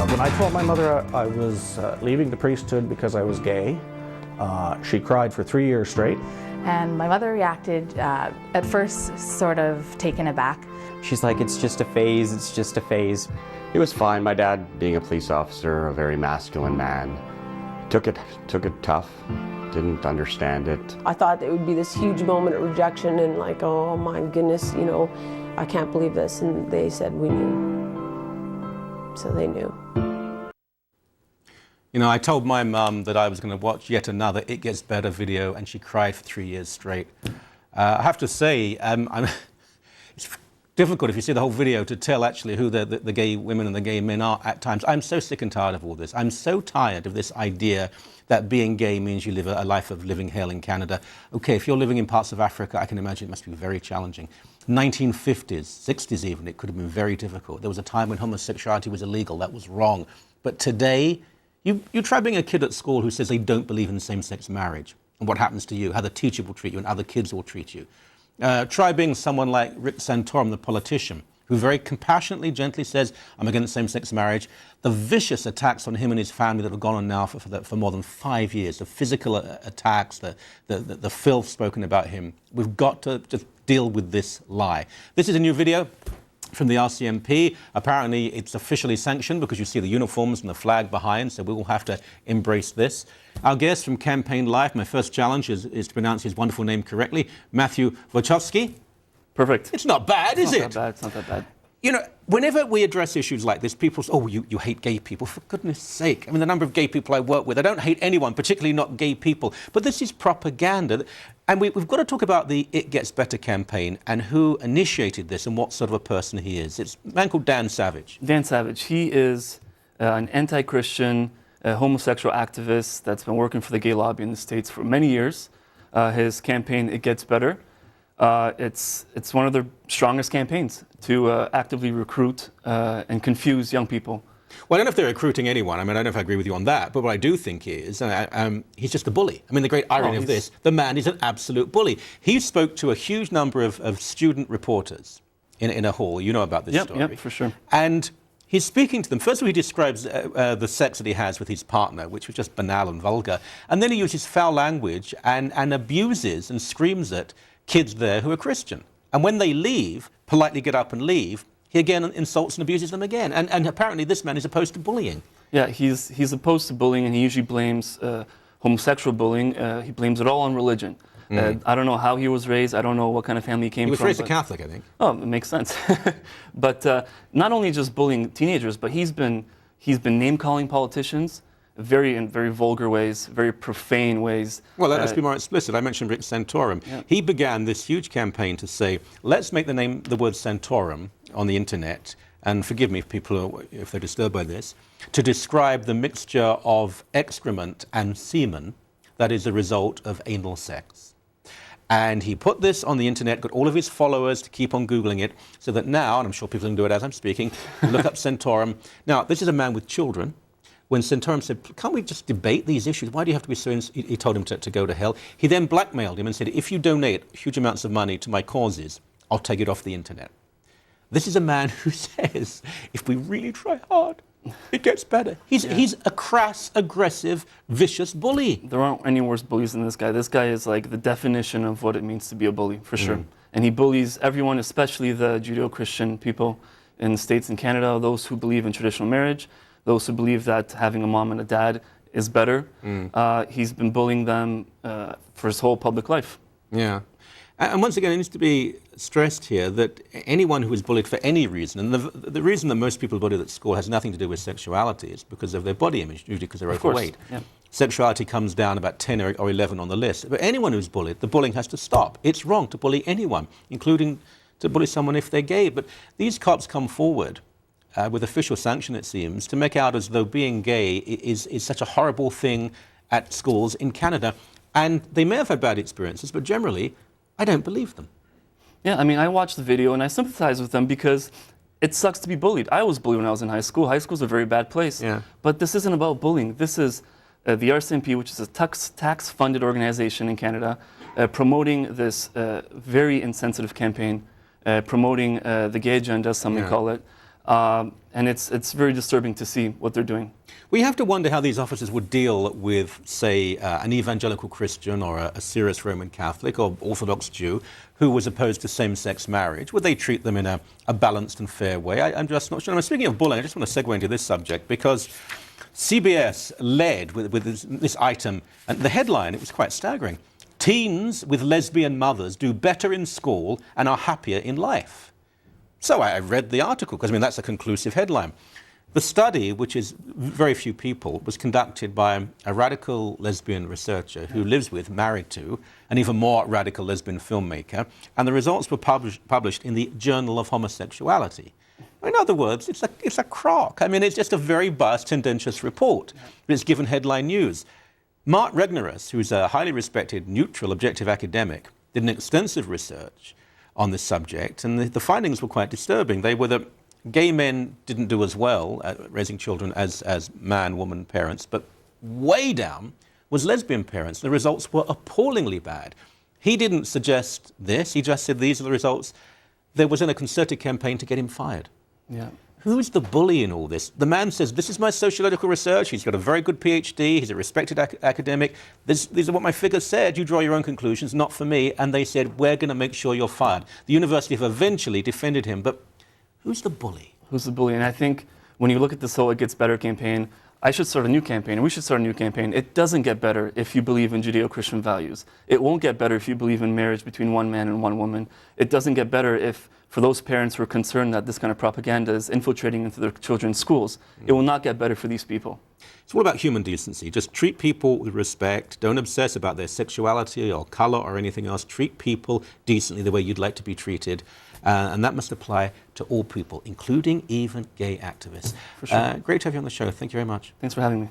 When I told my mother I was leaving the priesthood because I was gay, she cried for 3 years straight. And my mother reacted, at first, sort of taken aback. She's like, it's just a phase, it's just a phase. It was fine. My dad, being a police officer, a very masculine man, took it tough, didn't understand it. I thought it would be this huge moment of rejection and like, oh my goodness, you know, I can't believe this. And they said, we knew. So they knew. You know, I told my mum that I was going to watch yet another It Gets Better video, and she cried for 3 years straight. I have to say, it's difficult if you see the whole video to tell actually who the gay women and the gay men are at times. I'm so sick and tired of all this. I'm so tired of this idea that being gay means you live a life of living hell in Canada. Okay, if you're living in parts of Africa, I can imagine it must be very challenging. 1950s, 60s even, it could have been very difficult. There was a time when homosexuality was illegal. That was wrong. But today, you try being a kid at school who says they don't believe in same-sex marriage, and what happens to you, how the teacher will treat you and other kids will treat you. Try being someone like Rick Santorum, the politician, who very compassionately, gently says, I'm against same-sex marriage. The vicious attacks on him and his family that have gone on now for more than 5 years, the physical attacks, the filth spoken about him. We've got to just deal with this lie. This is a new video from the RCMP. Apparently it's officially sanctioned because you see the uniforms and the flag behind, so we will have to embrace this. Our guest from Campaign Life, my first challenge is to pronounce his wonderful name correctly, Matthew Wojciechowski. Perfect. It's not bad, is it? It's not that bad. It's not that bad. You know, whenever we address issues like this, people say, oh, you hate gay people. For goodness sake. I mean, the number of gay people I work with, I don't hate anyone, particularly not gay people. But this is propaganda. And we've got to talk about the It Gets Better campaign and who initiated this and what sort of a person he is. It's a man called Dan Savage. Dan Savage. He is an anti-Christian, homosexual activist that's been working for the gay lobby in the States for many years. His campaign, It Gets Better, it's one of their strongest campaigns to actively recruit and confuse young people. Well, I don't know if they're recruiting anyone. I mean, I don't know if I agree with you on that. But what I do think is he's just a bully. I mean, the great irony of this, the man is an absolute bully. He spoke to a huge number of student reporters in a hall. You know about this story. Yep, for sure. And he's speaking to them. First of all, he describes the sex that he has with his partner, which was just banal and vulgar. And then he uses foul language and abuses and screams at kids there who are Christian. And when they leave, politely get up and leave, he again insults and abuses them again. And apparently this man is opposed to bullying. Yeah, he's opposed to bullying, and he usually blames homosexual bullying. He blames it all on religion. I don't know how he was raised. I don't know what kind of family he came from. He was raised a Catholic, I think. Oh, it makes sense. But not only just bullying teenagers, but he's been name-calling politicians in very vulgar ways, very profane ways. Well, let's be more explicit. I mentioned Rick Santorum. Yeah. He began this huge campaign to say, let's make the word Santorum on the internet, and forgive me if they're disturbed by this, to describe the mixture of excrement and semen that is the result of anal sex. And he put this on the internet, got all of his followers to keep on Googling it, so that now, and I'm sure people can do it as I'm speaking, look up Santorum. Now, this is a man with children. When Santorum said, can't we just debate these issues? Why do you have to be so... He told him to go to hell. He then blackmailed him and said, if you donate huge amounts of money to my causes, I'll take it off the internet. This is a man who says, if we really try hard, it gets better. He's a crass, aggressive, vicious bully. There aren't any worse bullies than this guy. This guy is like the definition of what it means to be a bully, for sure. And he bullies everyone, especially the Judeo-Christian people in the States and Canada, those who believe in traditional marriage, those who believe that having a mom and a dad is better. He's been bullying them for his whole public life. Yeah. And once again, it needs to be stressed here that anyone who is bullied for any reason, and the reason that most people are bullied at school has nothing to do with sexuality, it's because of their body image, usually because they're overweight. Yeah. Sexuality comes down about 10 or 11 on the list. But anyone who's bullied, the bullying has to stop. It's wrong to bully anyone, including to bully someone if they're gay. But these cops come forward with official sanction, it seems, to make out as though being gay is such a horrible thing at schools in Canada. And they may have had bad experiences, but generally, I don't believe them. Yeah, I mean, I watched the video and I sympathize with them because it sucks to be bullied. I was bullied when I was in high school. High school's a very bad place. Yeah. But this isn't about bullying. This is the RCMP, which is a tax-funded organization in Canada, promoting this very insensitive campaign, promoting the gay agenda, some may call it. And it's very disturbing to see what they're doing. We have to wonder how these officers would deal with, say, an evangelical Christian or a serious Roman Catholic or Orthodox Jew who was opposed to same-sex marriage. Would they treat them in a balanced and fair way? I'm just not sure. And speaking of bullying, I just want to segue into this subject because CBS led with this item, and the headline, it was quite staggering. Teens with lesbian mothers do better in school and are happier in life. So I read the article, because, I mean, that's a conclusive headline. The study, which is very few people, was conducted by a radical lesbian researcher who lives with, married to, an even more radical lesbian filmmaker, and the results were published in the Journal of Homosexuality. In other words, it's a crock. I mean, it's just a very biased, tendentious report. But it's given headline news. Mark Regnerus, who's a highly respected, neutral, objective academic, did an extensive research on this subject, and the findings were quite disturbing. They were that gay men didn't do as well at raising children as man-woman parents, but way down was lesbian parents. The results were appallingly bad. He didn't suggest this, he just said these are the results. There was a concerted campaign to get him fired. Yeah. Who's the bully in all this? The man says, this is my sociological research, he's got a very good PhD, he's a respected academic, these are what my figures said, you draw your own conclusions, not for me, and they said, we're going to make sure you're fired. The university have eventually defended him, but who's the bully? Who's the bully? And I think when you look at this whole It Gets Better campaign, I should start a new campaign, and we should start a new campaign. It doesn't get better if you believe in Judeo-Christian values. It won't get better if you believe in marriage between one man and one woman. It doesn't get better if, for those parents who are concerned that this kind of propaganda is infiltrating into their children's schools, it will not get better for these people. It's all about human decency. Just treat people with respect. Don't obsess about their sexuality or color or anything else. Treat people decently the way you'd like to be treated. And that must apply to all people, including even gay activists. For sure. Great to have you on the show. Thank you very much. Thanks for having me.